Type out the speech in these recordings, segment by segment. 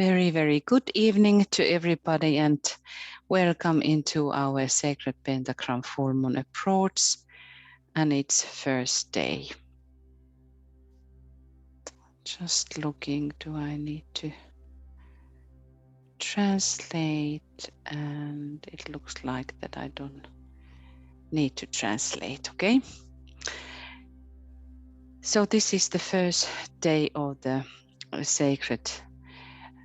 Very, very good evening to everybody and welcome into our Sacred Pentagram Full Moon Approach and its first day. Just looking, do I need to translate? And it looks like that I don't need to translate, okay? So this is the first day of the Sacred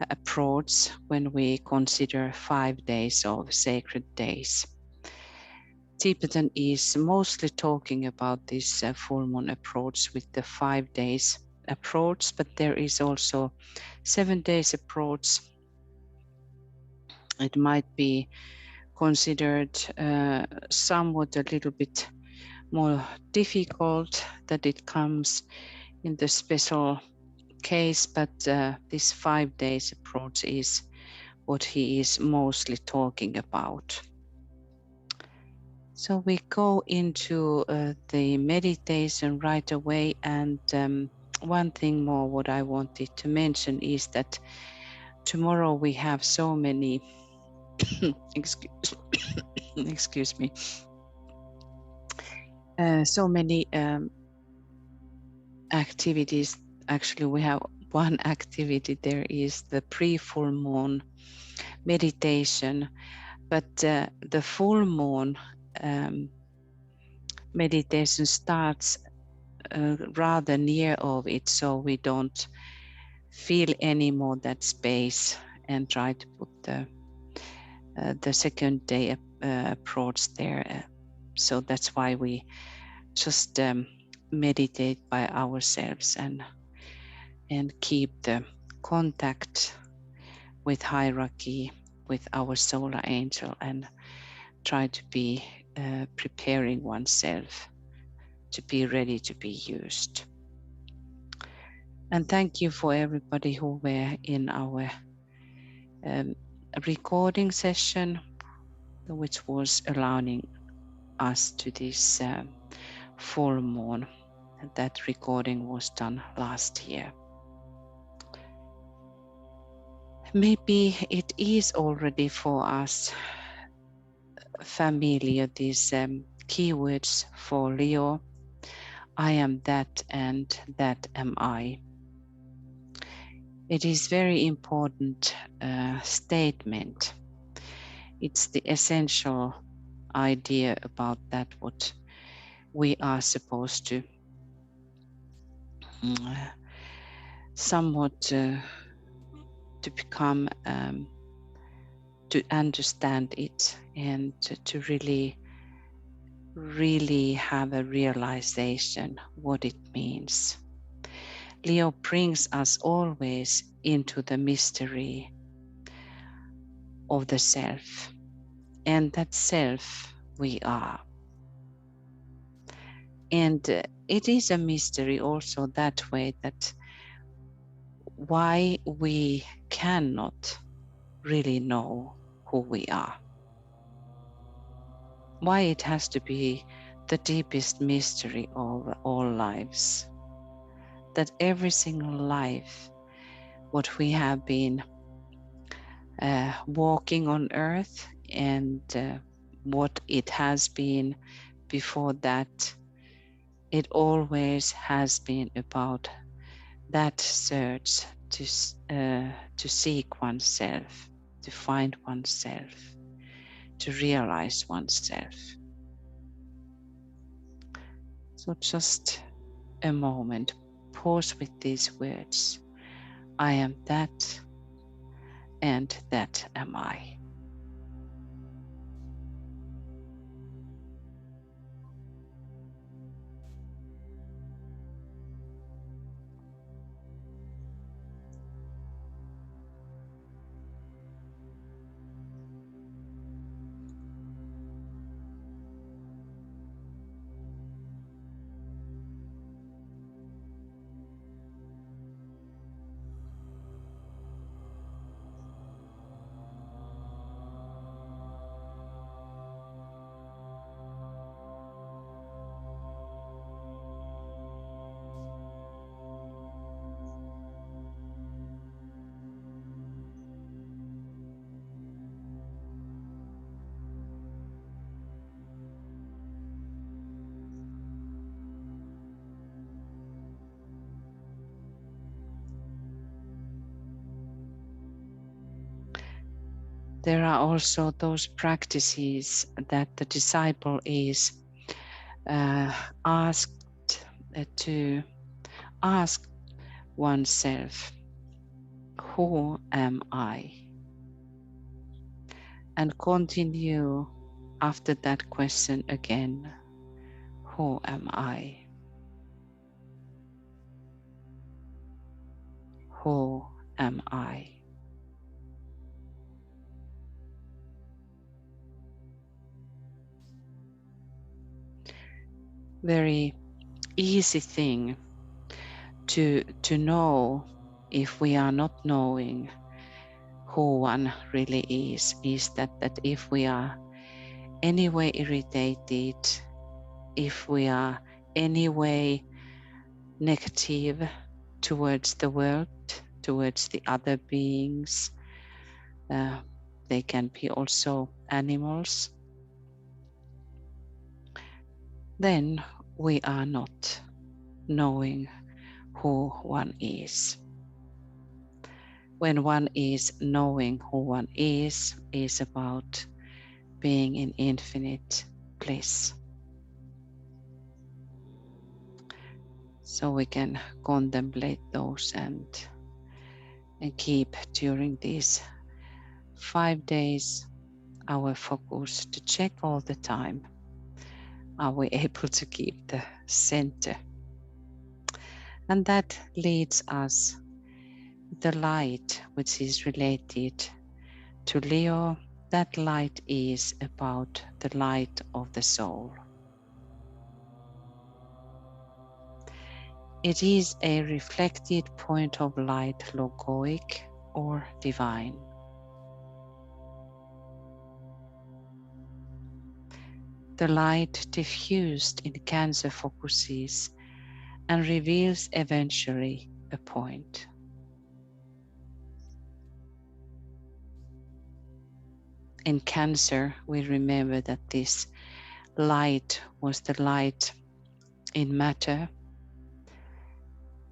Approach when we consider 5 days of sacred days. Tibetan is mostly talking about this full moon approach with the 5 days approach, but there is also 7 days approach. It might be considered somewhat a little bit more difficult that it comes in the special case, but this 5 days approach is what he is mostly talking about. So we go into the meditation right away, and one thing more what I wanted to mention is that tomorrow we have so many excuse me, so many activities. Actually, we have one activity. There is the pre-full moon meditation, but the full moon meditation starts rather near of it, so we don't feel any more that space and try to put the second day approach there. So that's why we just meditate by ourselves and keep the contact with hierarchy, with our solar angel, and try to be preparing oneself to be ready to be used. And thank you for everybody who were in our recording session, which was allowing us to this full moon. And that recording was done last year. Maybe it is already for us familiar, these keywords for Leo. I am that and that am I. It is very important statement. It's the essential idea about that what we are supposed to somewhat to become, to understand it and to really have a realization what it means. Leo brings us always into the mystery of the self, and that self we are. And it is a mystery also that way, that why we cannot really know who we are. Why it has to be the deepest mystery of all lives. That every single life, what we have been walking on earth, and what it has been before that, it always has been about that search to seek oneself, to find oneself, to realize oneself. So just a moment, pause with these words. I am that and that am I. there are also those practices that the disciple is asked to ask oneself, who am I? And continue after that question again, who am I? Who am I? Very easy thing to know if we are not knowing who one really is that if we are anyway irritated, if we are anyway negative towards the world, towards the other beings, they can be also animals, then we are not knowing who one is. When one is knowing who one is about being in infinite bliss. So we can contemplate those and keep during these 5 days our focus to check all the time. Are we able to keep the center? And that leads us the light, which is related to Leo. That light is about the light of the soul. It is a reflected point of light, logoic or divine. The light diffused in Cancer focuses and reveals eventually a point. In Cancer, we remember that this light was the light in matter,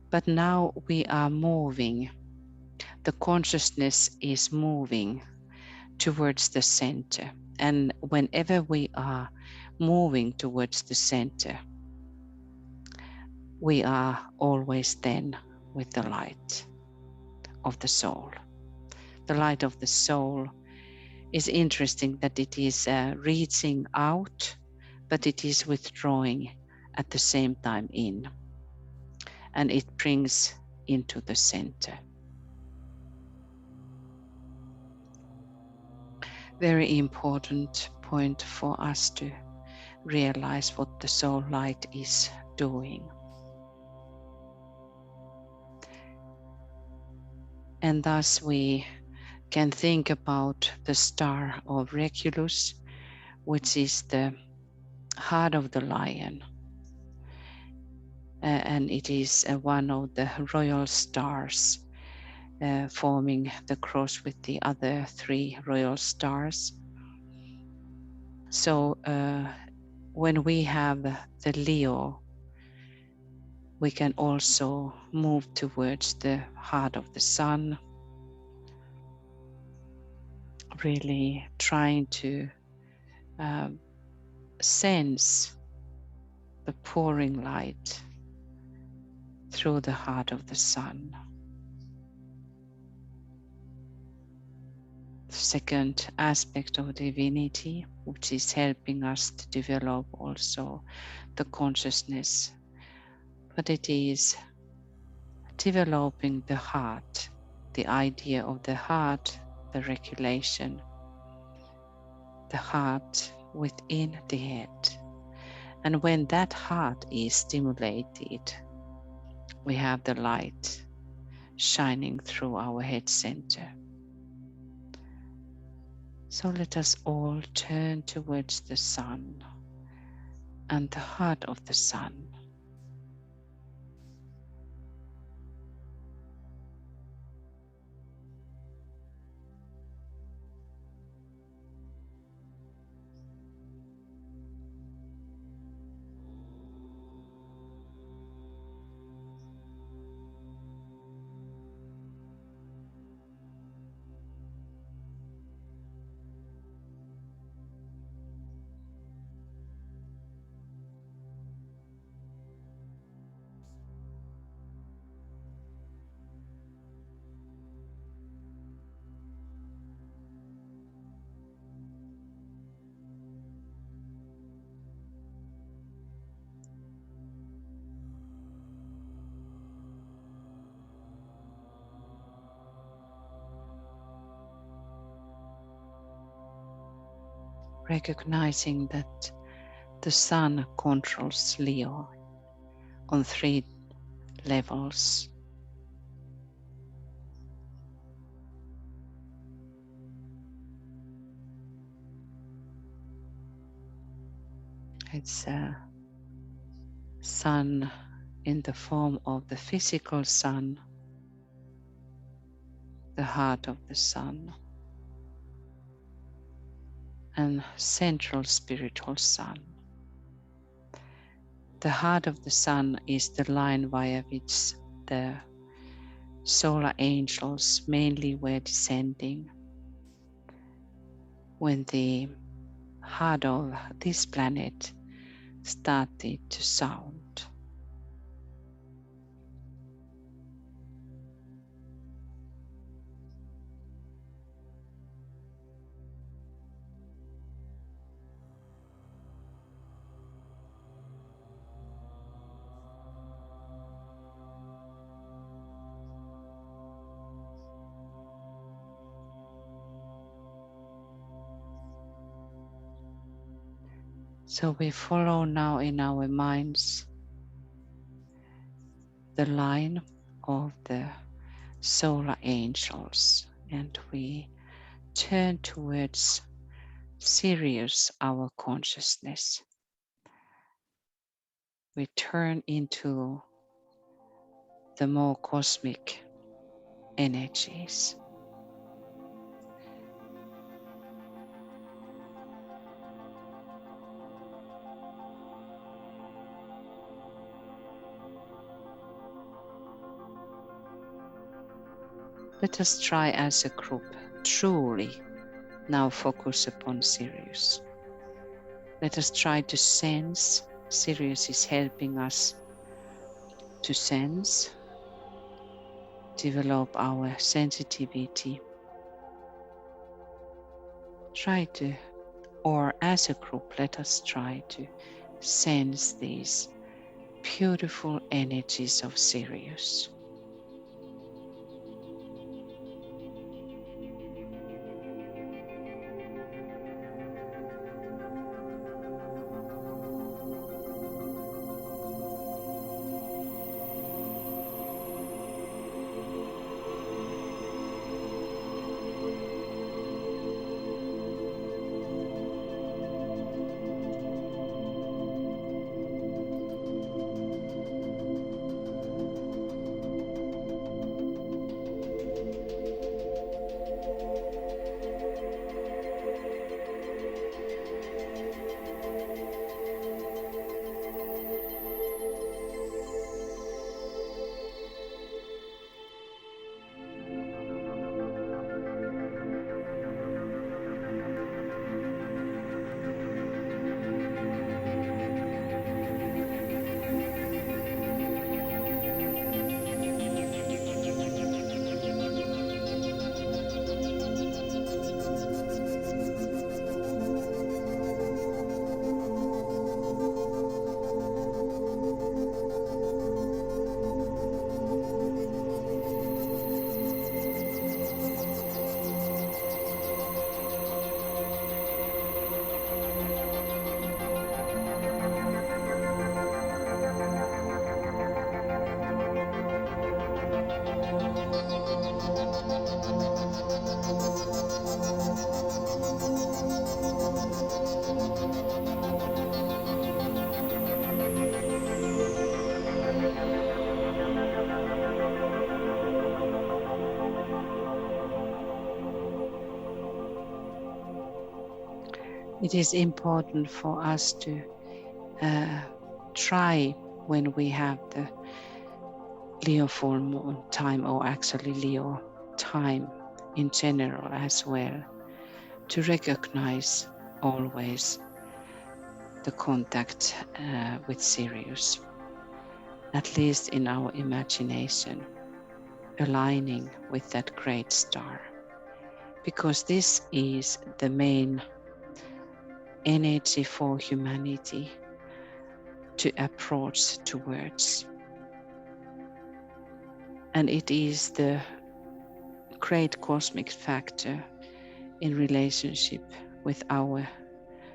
but now we are moving. The consciousness is moving towards the center. And whenever we are moving towards the center, we are always then with the light of the soul. The light of the soul is interesting that it is reaching out, but it is withdrawing at the same time in. And it brings into the center. Very important point for us to realize what the soul light is doing. And thus we can think about the star of Regulus, which is the heart of the lion. And it is one of the royal stars forming the cross with the other 3 royal stars. So when we have the Leo, we can also move towards the heart of the sun, really trying to sense the pouring light through the heart of the sun. The second aspect of divinity, which is helping us to develop also the consciousness, but it is developing the heart, the idea of the heart, the regulation, the heart within the head. And when that heart is stimulated, we have the light shining through our head center. So let us all turn towards the sun and the heart of the sun. recognizing that the sun controls Leo on 3 levels. It's a sun in the form of the physical sun, the heart of the sun, and central spiritual sun. The heart of the sun is the line via which the solar angels mainly were descending when the heart of this planet started to sound. So we follow now in our minds the line of the solar angels, and we turn towards Sirius, our consciousness. We turn into the more cosmic energies. Let us try as a group truly now focus upon Sirius. Let us try to sense. Sirius is helping us to sense, develop our sensitivity. Try to, or as a group, let us try to sense these beautiful energies of Sirius. It is important for us to try when we have the Leo full moon time, or actually Leo time in general as well, to recognize always the contact with Sirius, at least in our imagination, aligning with that great star, because this is the main energy for humanity to approach towards. And it is the great cosmic factor in relationship with our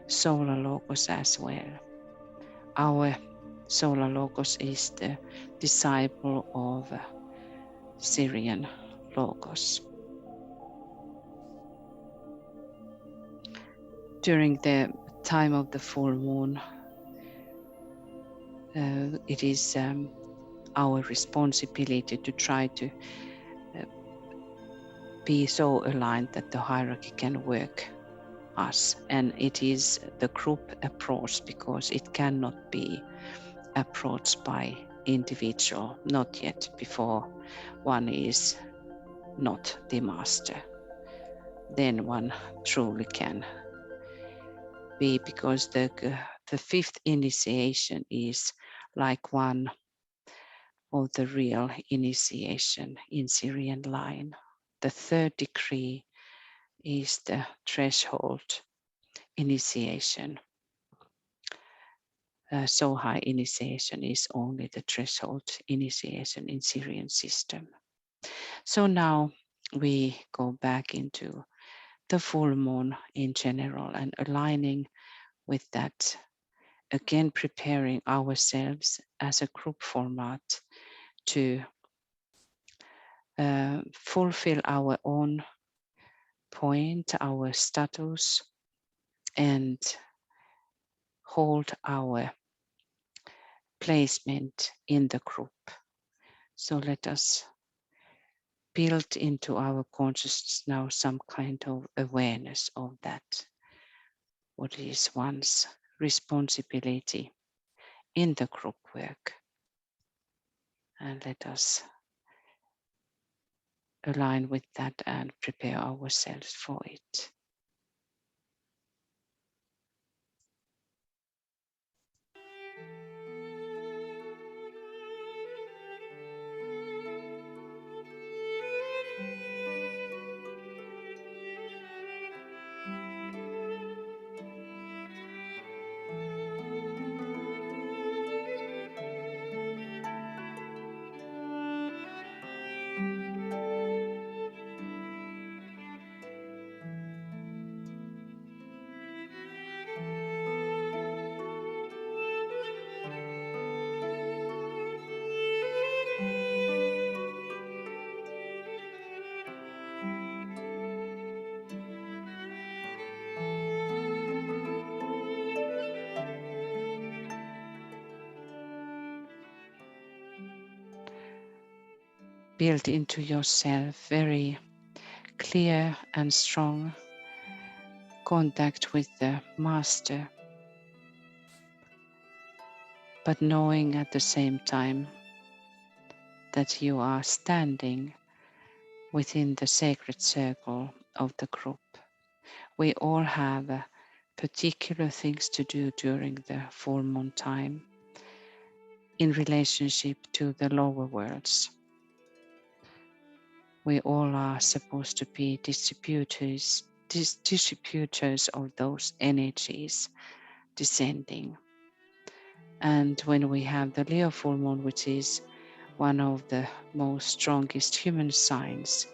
solar logos as well. Our solar logos is the disciple of Syrian logos. During the time of the full moon, it is our responsibility to try to be so aligned that the hierarchy can work us. And it is the group approach, because it cannot be approached by individual, not yet, before one is not the master. Then one truly can be, because the fifth initiation is like one of the real initiation in Syrian line. The third degree is the threshold initiation. So high initiation is only the threshold initiation in Syrian system. So now we go back into the full moon in general and aligning with that, again preparing ourselves as a group format to fulfill our own point, our status, and hold our placement in the group. So let us build into our consciousness now some kind of awareness of that. What is one's responsibility in the group work? And let us align with that and prepare ourselves for it. Build into yourself very clear and strong contact with the master, but knowing at the same time that you are standing within the sacred circle of the group. We all have particular things to do during the full moon time in relationship to the lower worlds. We all are supposed to be distributors of those energies descending. And when we have the Leo full moon, which is one of the most strongest human signs,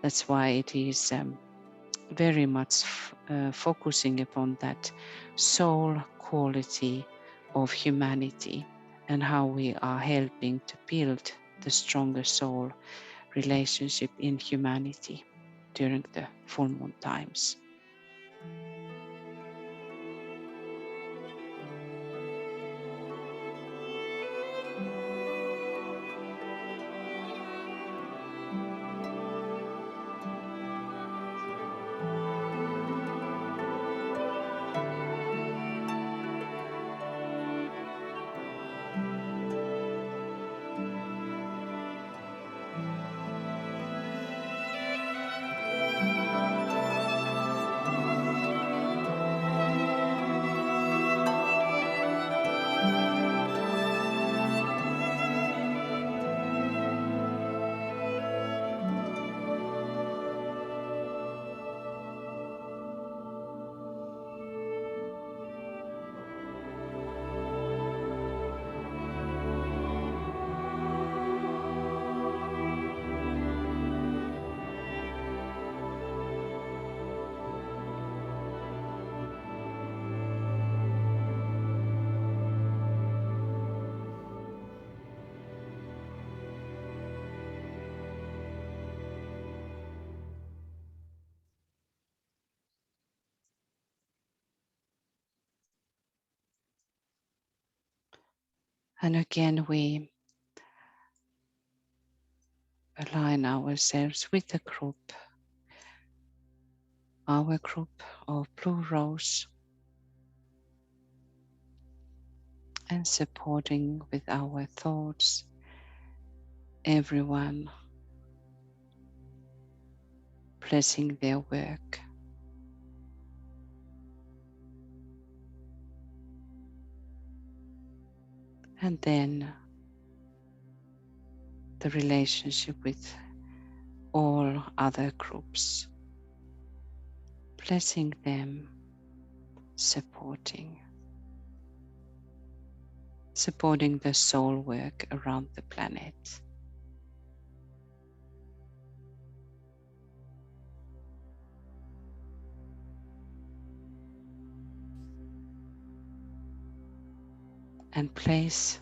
that's why it is very much focusing upon that soul quality of humanity and how we are helping to build the stronger soul relationship in humanity during the full moon times. And again, we align ourselves with the group, our group of Blue Rose, and supporting with our thoughts everyone, blessing their work. And then the relationship with all other groups, blessing them, supporting the soul work around the planet. And place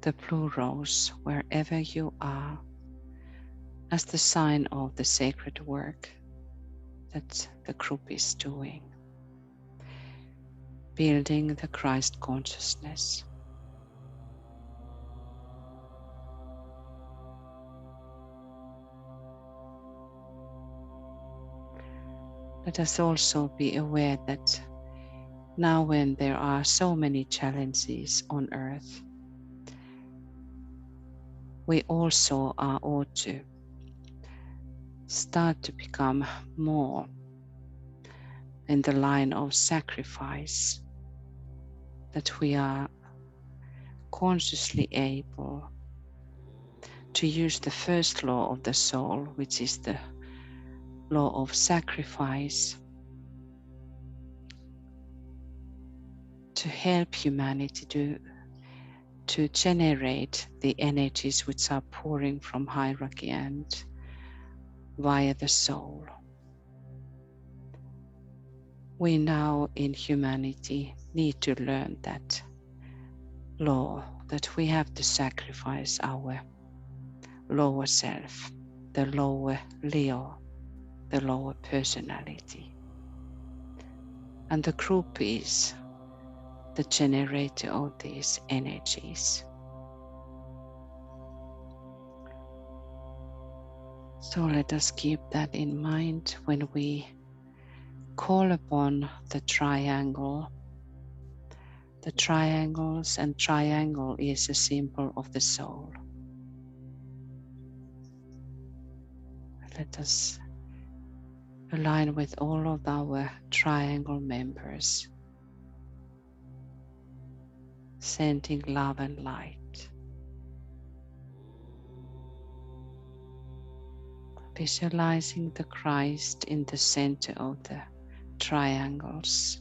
the blue rose wherever you are as the sign of the sacred work that the group is doing, building the Christ consciousness. Let us also be aware that now when there are so many challenges on earth, we also are ought to start to become more in the line of sacrifice, that we are consciously able to use the first law of the soul, which is the law of sacrifice, to help humanity to generate the energies which are pouring from hierarchy and via the soul. We now in humanity need to learn that law, that we have to sacrifice our lower self, the lower Leo, the lower personality. And the group is the generator of these energies. So let us keep that in mind when we call upon the triangle. The triangles, and triangle is a symbol of the soul. Let us align with all of our triangle members, sending love and light. Visualizing the Christ in the center of the triangles.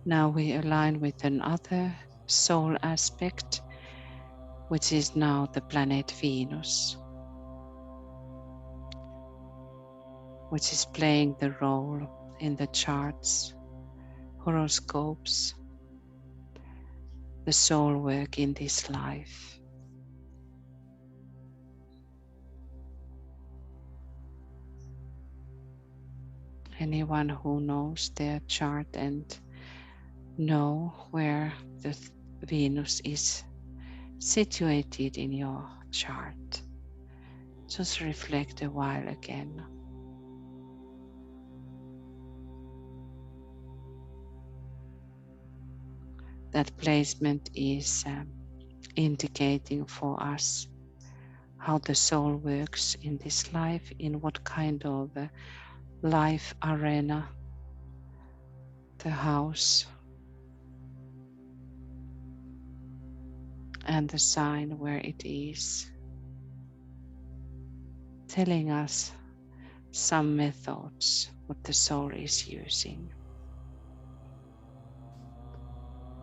Now we align with another soul aspect, which is now the planet Venus, which is playing the role in the charts, horoscopes, the soul work in this life. Anyone who knows their chart and know where the Venus is situated in your chart, just reflect a while again. That placement is indicating for us how the soul works in this life, in what kind of life arena, the house, and the sign where it is, telling us some methods what the soul is using.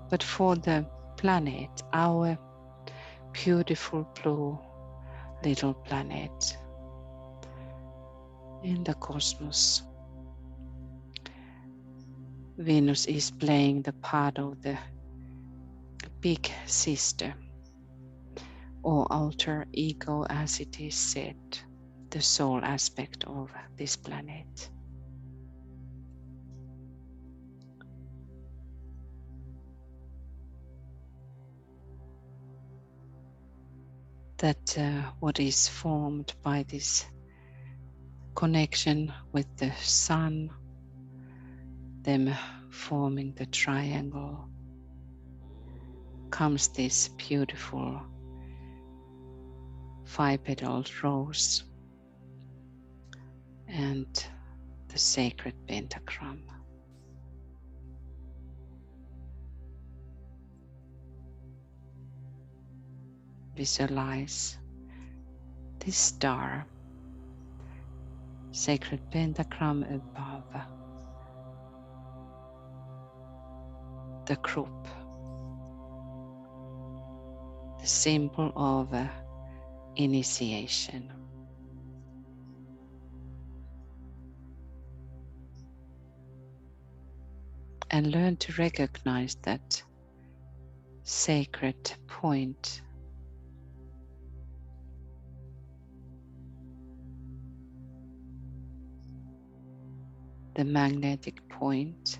But for the planet, our beautiful blue little planet, In the cosmos, Venus is playing the part of the big sister, or alter ego as it is said, the soul aspect of this planet. That what is formed by this connection with the sun, them forming the triangle, comes this beautiful 5-petaled rose and the sacred pentagram. Visualize this star, sacred pentagram above the group, the symbol of initiation. And learn to recognize that sacred point, the magnetic point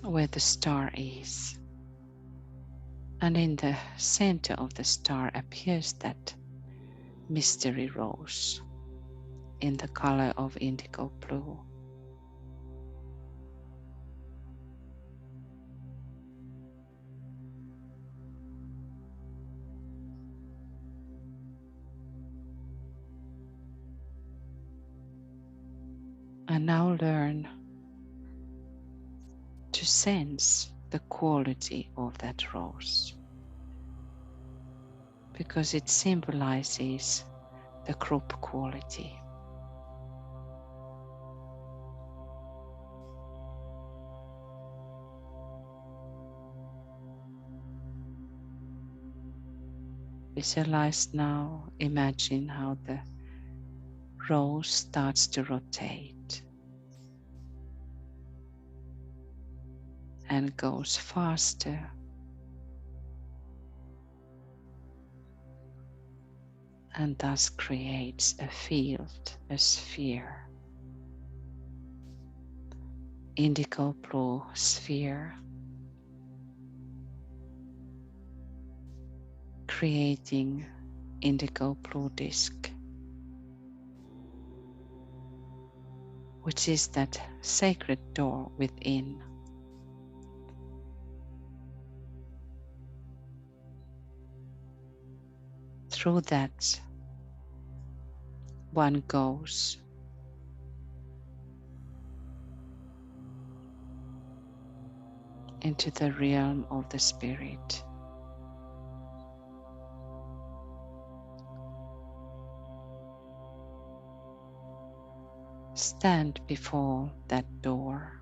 where the star is. And in the center of the star appears that mystery rose in the color of indigo blue. And now learn to sense the quality of that rose, because it symbolizes the group quality. Visualize now, imagine how the rose starts to rotate and goes faster and thus creates a field, a sphere, indigo blue sphere, creating indigo blue disc, which is that sacred door within. Through that, one goes into the realm of the spirit. Stand before that door.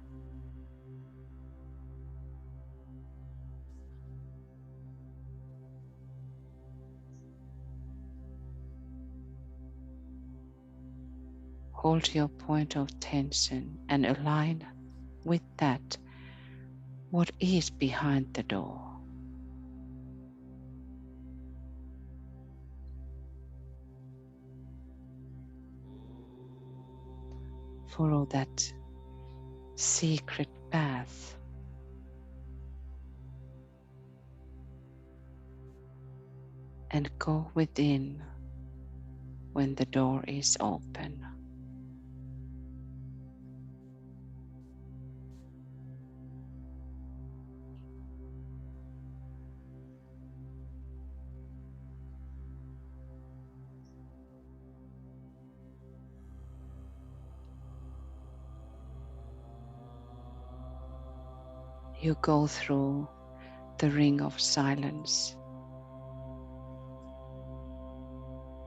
Hold your point of tension and align with that what is behind the door. Follow that secret path and go within when the door is open. You go through the ring of silence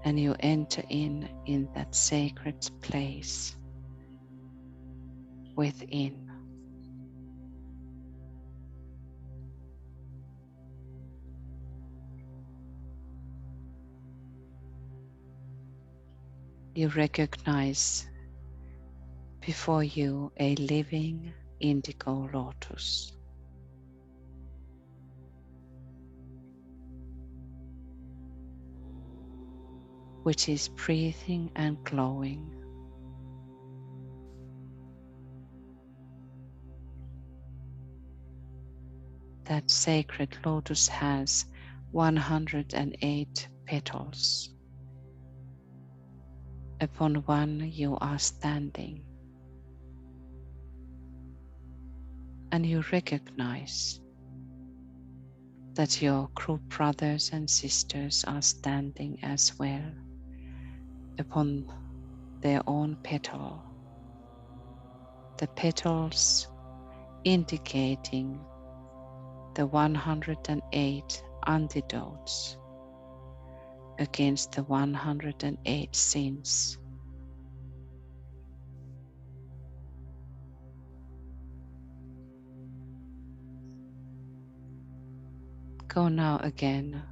and you enter in that sacred place within. You recognize before you a living indigo lotus, which is breathing and glowing. That sacred lotus has 108 petals. Upon one you are standing, and you recognize that your group brothers and sisters are standing as well upon their own petal. The petals indicating the 108 antidotes against the 108 sins. Go now again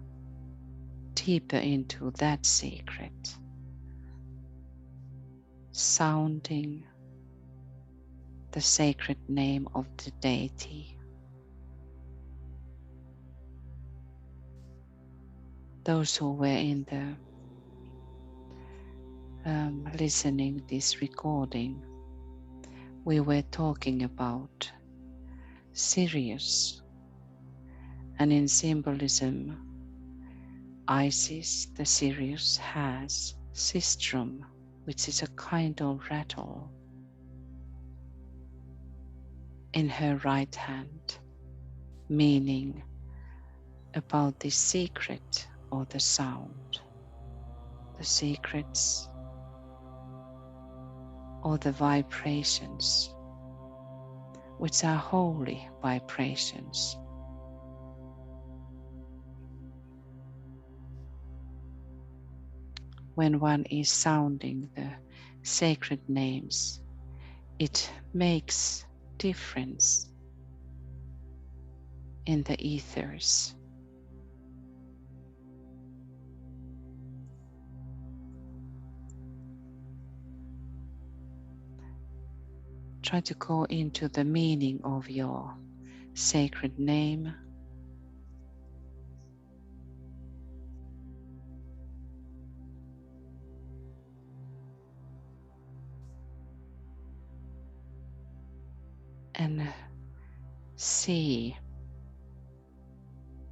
deeper into that secret, sounding the sacred name of the deity. Those who were in the listening this recording, we were talking about Sirius, and in symbolism, Isis, the Sirius, has sistrum, which is a kind of rattle, in her right hand, meaning about the secret or the sound, the secrets or the vibrations, which are holy vibrations. When one is sounding the sacred names, it makes difference in the ethers. Try to go into the meaning of your sacred name. And see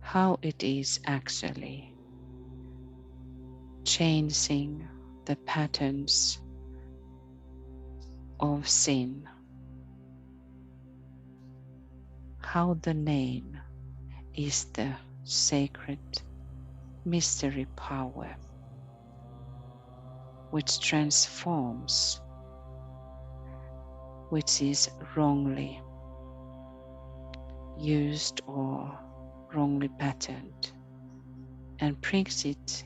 how it is actually changing the patterns of sin. How the name is the sacred mystery power which transforms, which is wrongly used or wrongly patterned, and brings it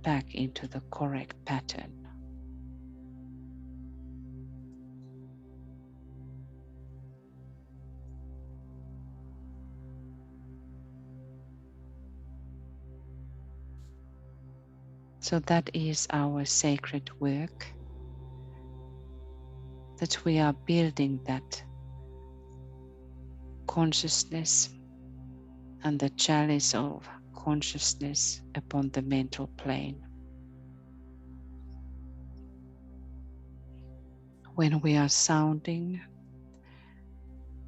back into the correct pattern. So that is our sacred work, that we are building that consciousness and the chalice of consciousness upon the mental plane. When we are sounding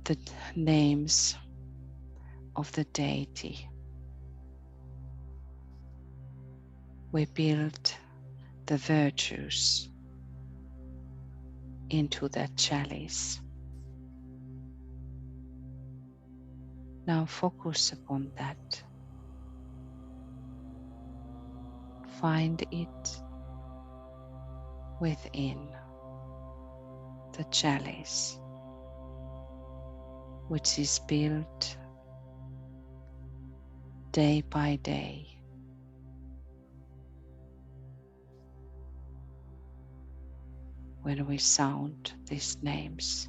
the names of the deity, we build the virtues into that chalice. Now focus upon that. Find it within the chalice, which is built day by day. When we sound these names.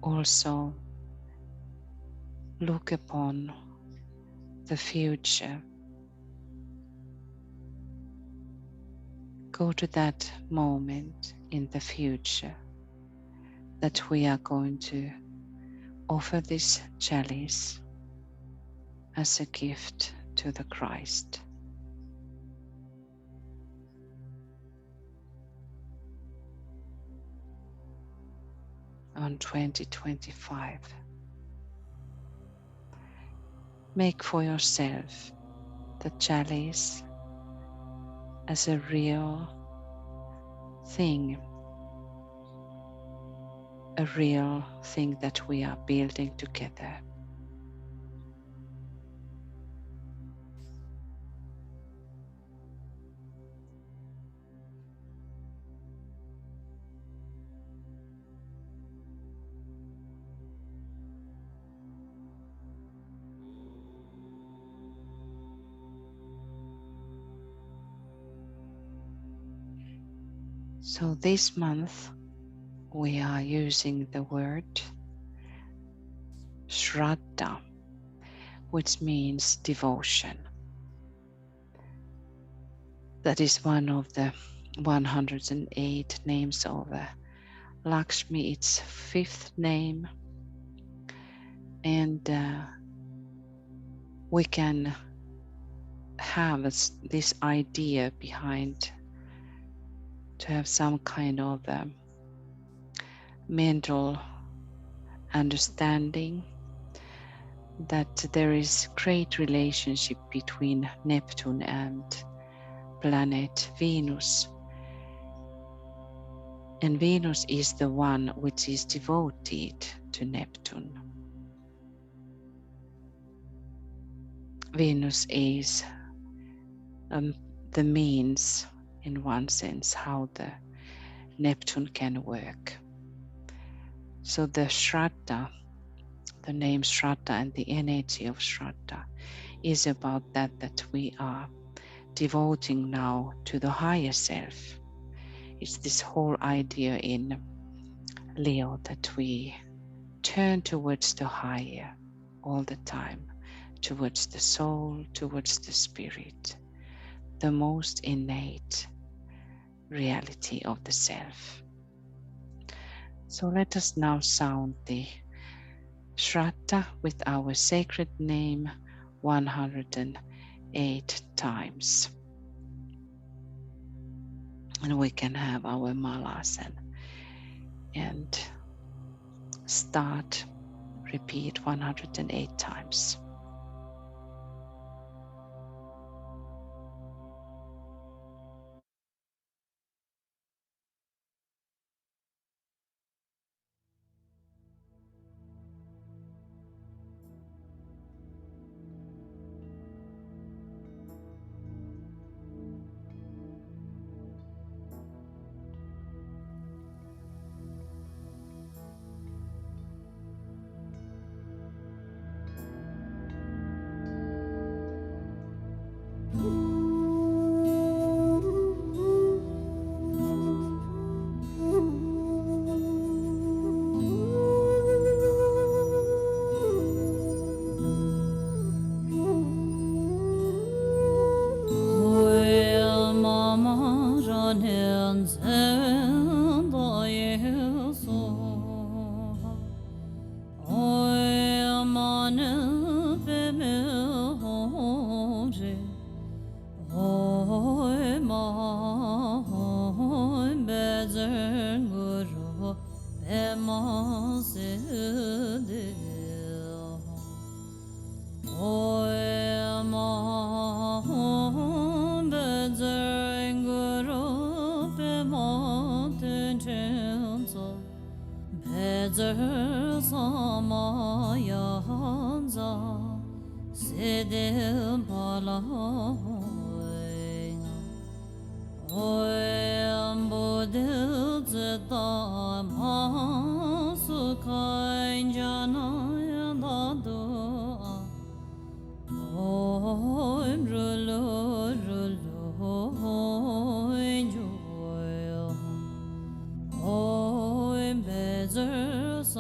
also look upon the future. Go to that moment in the future that we are going to offer this chalice as a gift to the Christ. On 2025. Make for yourself the chalice as a real thing, a real thing that we are building together. So this month we are using the word Shraddha, which means devotion. That is one of the 108 names of Lakshmi, its fifth name. And we can have this idea behind to have some kind of mental understanding that there is great relationship between Neptune and planet Venus. And Venus is the one which is devoted to Neptune. Venus is the means, in one sense, how the Neptune can work. So the Shraddha, the name Shraddha and the energy of Shraddha is about that we are devoting now to the higher self. It's this whole idea in Leo that we turn towards the higher all the time, towards the soul, towards the spirit, the most innate reality of the self. So let us now sound the Shraddha with our sacred name 108 times. And we can have our malas and start, repeat 108 times.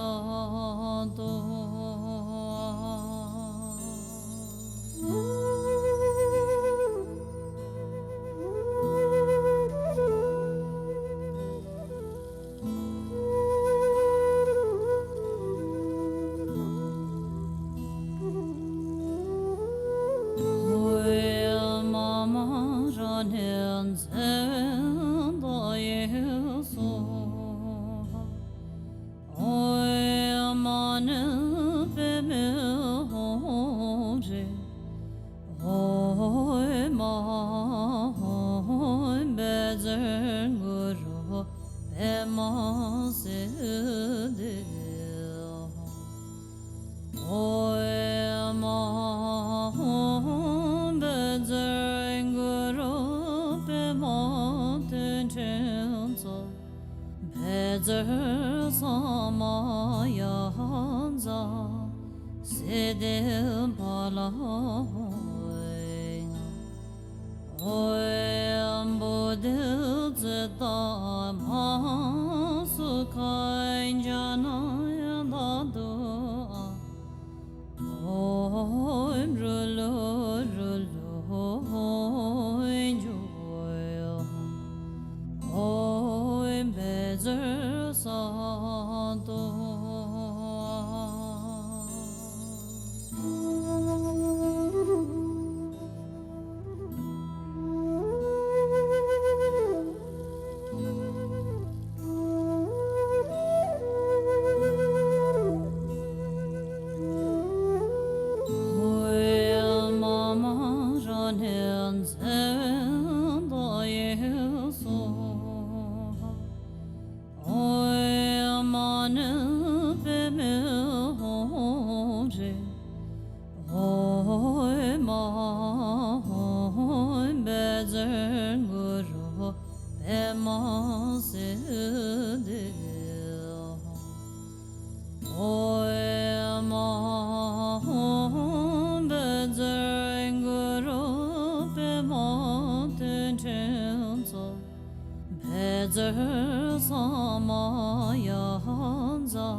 Om Hoi ma hoi bezer guru pe ma se de hoi ma hoi bezer guru pe ma ten chen zo bezer sa ma ya za se de pa la Om Bodhi Zeta Ma Su Kai Jana Ya Do Om Rulo Rulo Om Joy Om Bezer Sa Do Bezer sama ya hanza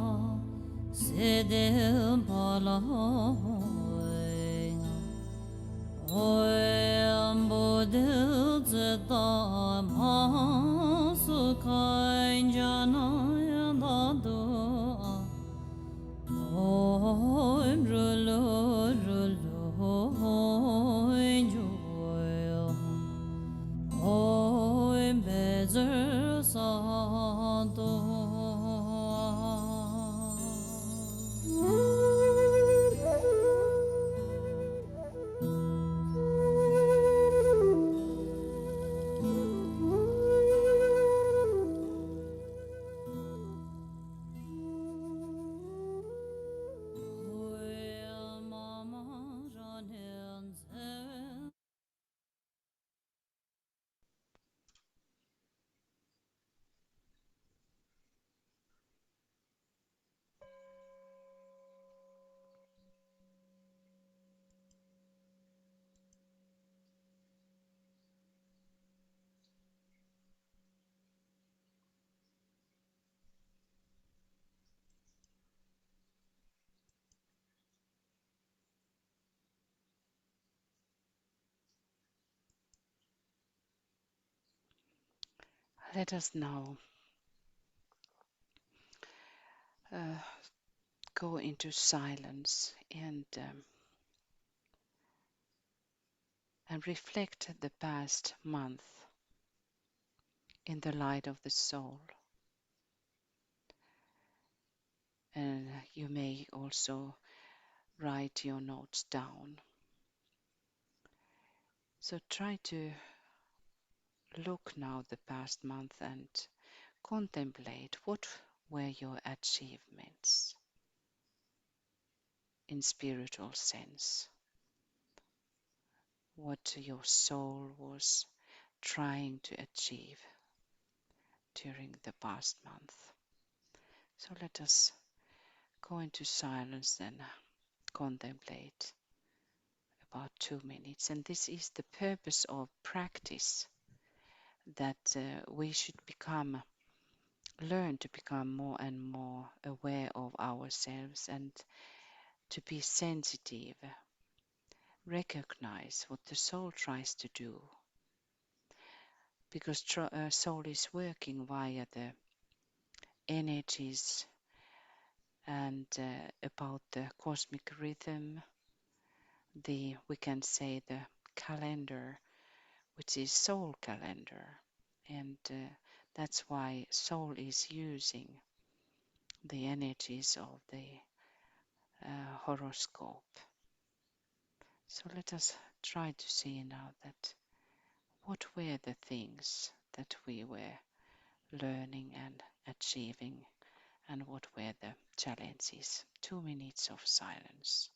sedem pala Om Bodhi Zeta Ma Su Kai Jana Ya Do Om Rulo Rulo Om Joy Om Bezer Sa Do Let us now go into silence and reflect the past month in the light of the soul. And you may also write your notes down. So try to look now the past month and contemplate what were your achievements in spiritual sense, what your soul was trying to achieve during the past month. So let us go into silence and contemplate about 2 minutes. And this is the purpose of practice, that we should learn to become more and more aware of ourselves and to be sensitive, recognize what the soul tries to do, because soul is working via the energies and about the cosmic rhythm, we can say the calendar, which is soul calendar, and that's why soul is using the energies of the horoscope. So let us try to see now that what were the things that we were learning and achieving, and what were the challenges. 2 minutes of silence.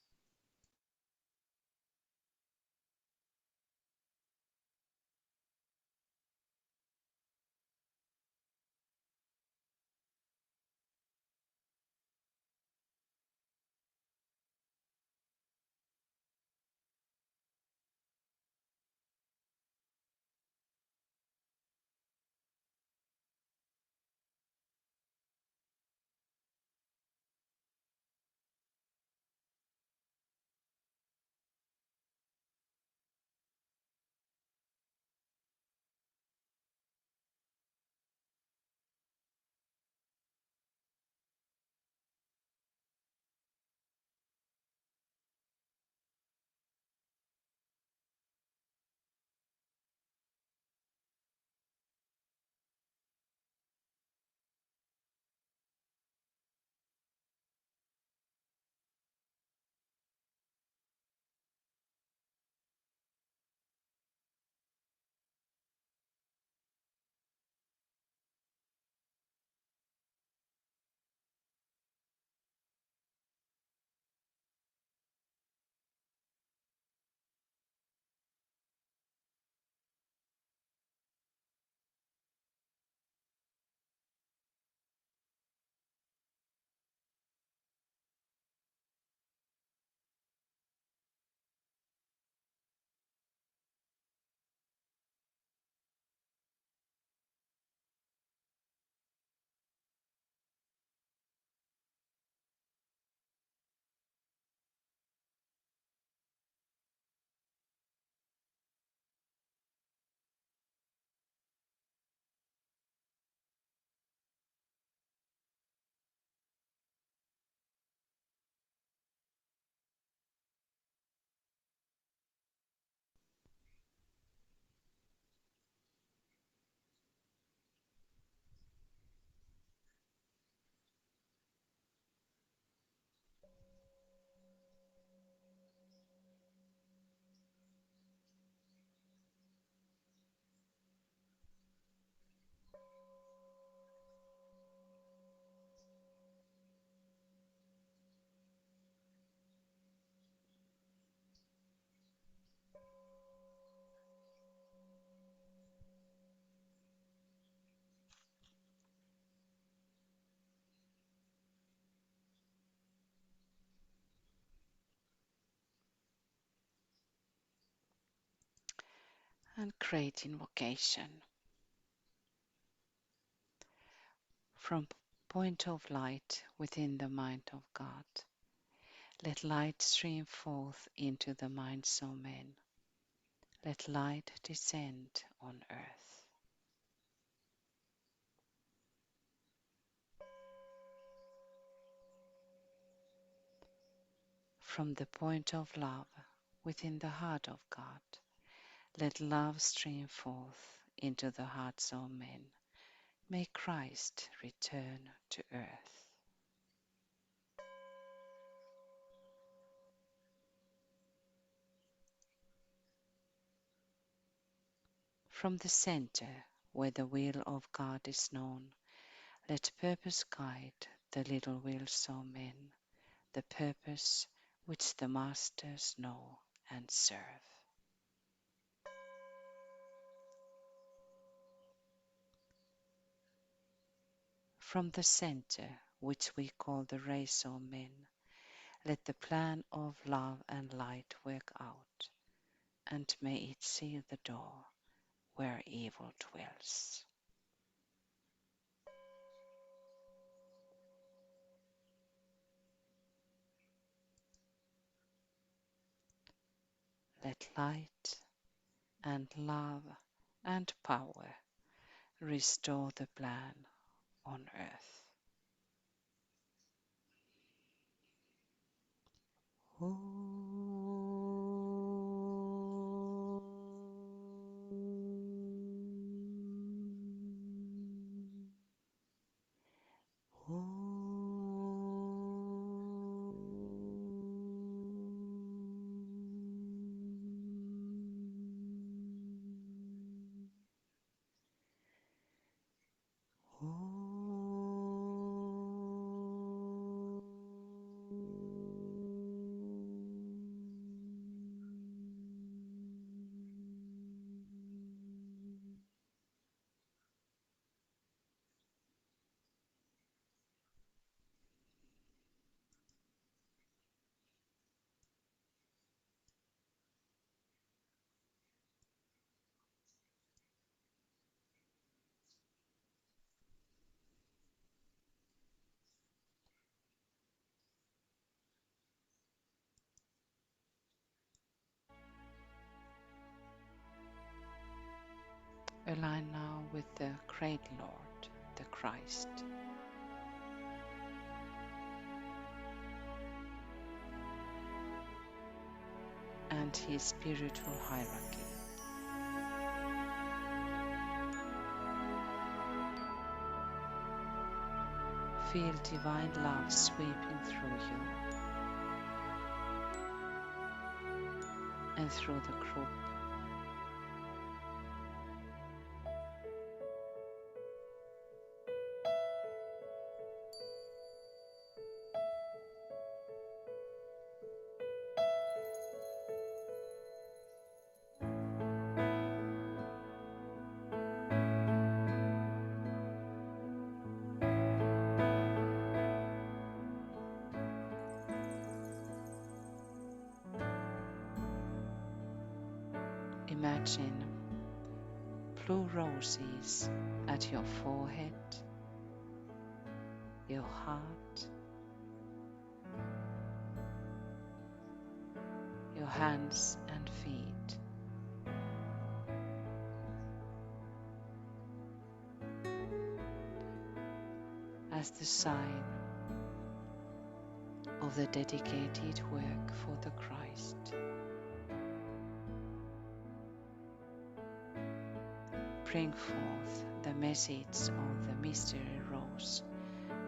And great invocation. From point of light within the mind of God, let light stream forth into the minds of men. Let light descend on earth. From the point of love within the heart of God, let love stream forth into the hearts of men. May Christ return to earth. From the center, where the will of God is known, let purpose guide the little wills of men, the purpose which the masters know and serve. From the center, which we call the race of men, let the plan of love and light work out, and may it seal the door where evil dwells. Let light and love and power restore the plan on earth. Align now with the great Lord, the Christ. And his spiritual hierarchy. Feel divine love sweeping through you and through the group. Imagine blue roses at your forehead, your heart, your hands and feet. As the sign of the dedicated work for the Christ. Bring forth the message of the mystery rose,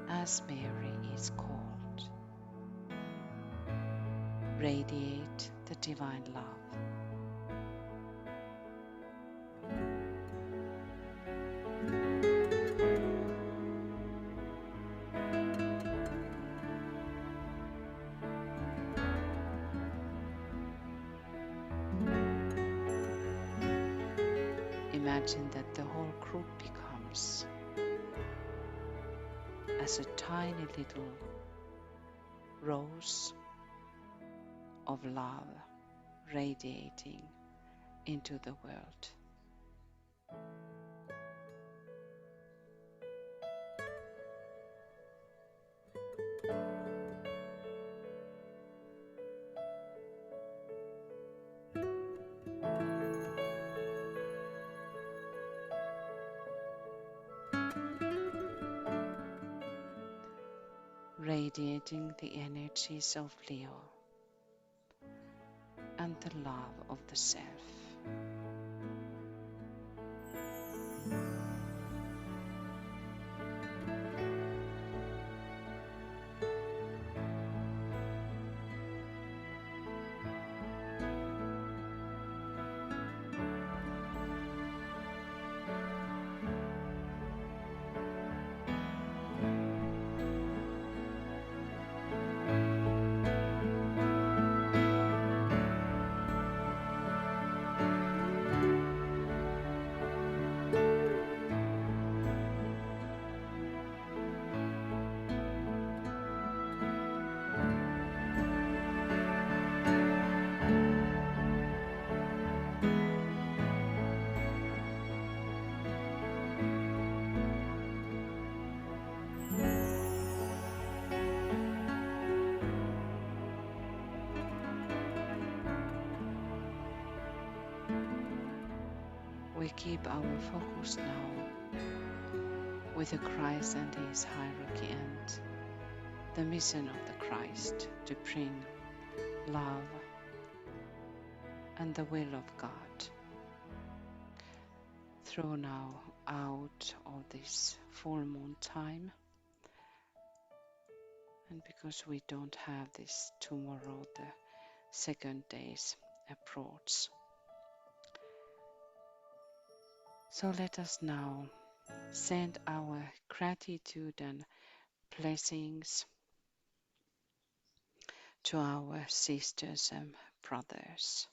as Mary is called. Radiate the divine love. Imagine that the whole group becomes as a tiny little rose of love radiating into the world. Radiating the energies of Leo and the love of the self. We keep our focus now with the Christ and his hierarchy and the mission of the Christ to bring love and the will of God through now out of this full moon time. And because we don't have this tomorrow, the second day's approach. So let us now send our gratitude and blessings to our sisters and brothers.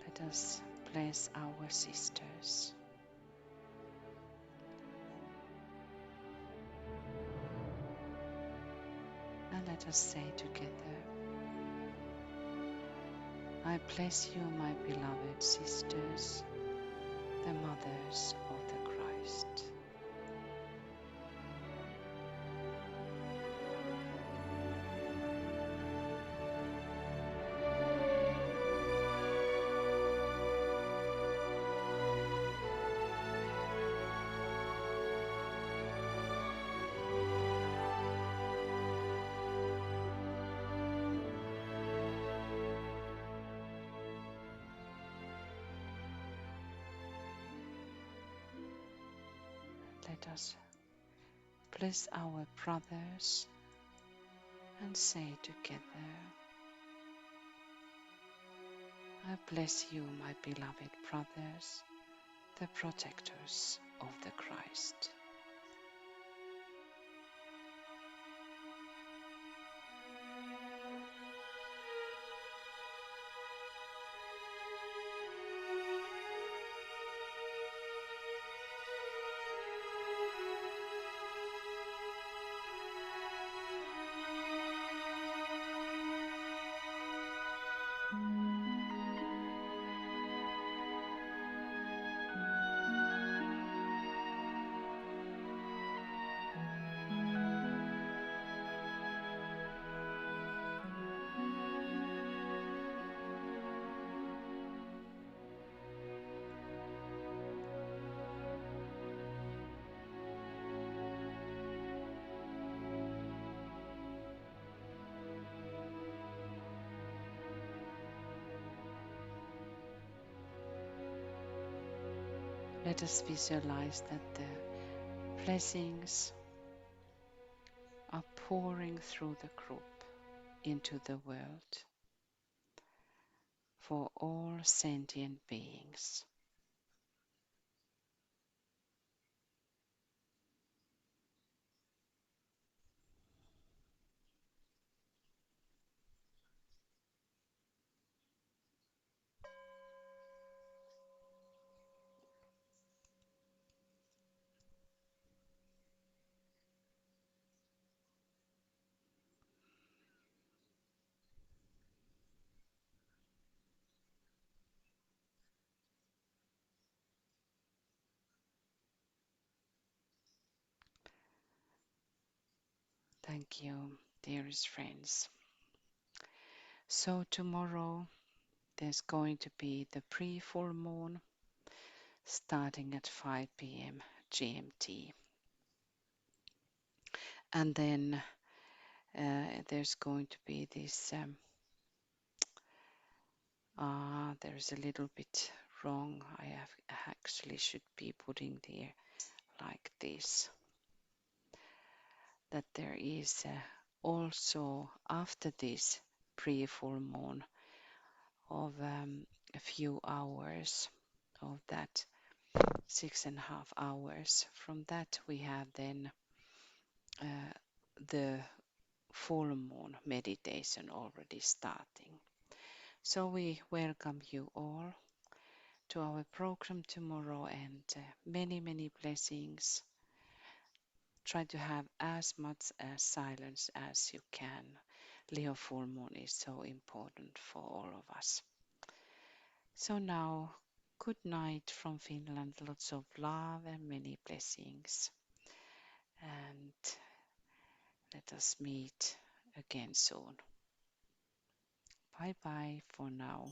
Let us bless our sisters. And let us say together, I bless you, my beloved sisters, the mothers of the Christ. Let us bless our brothers and say together, I bless you, my beloved brothers, the protectors of the Christ. Let us visualize that the blessings are pouring through the group into the world for all sentient beings. Thank you, dearest friends. So tomorrow there's going to be the pre-full moon starting at 5 p.m. GMT. And then there's going to be this, there's a little bit wrong. I actually should be putting there like this. That there is also after this pre-full moon of a few hours of that 6.5 hours. From that we have then the full moon meditation already starting. So we welcome you all to our program tomorrow and many blessings. Try to have as much silence as you can. Leo full moon is so important for all of us. So now, good night from Finland. Lots of love and many blessings. And let us meet again soon. Bye bye for now.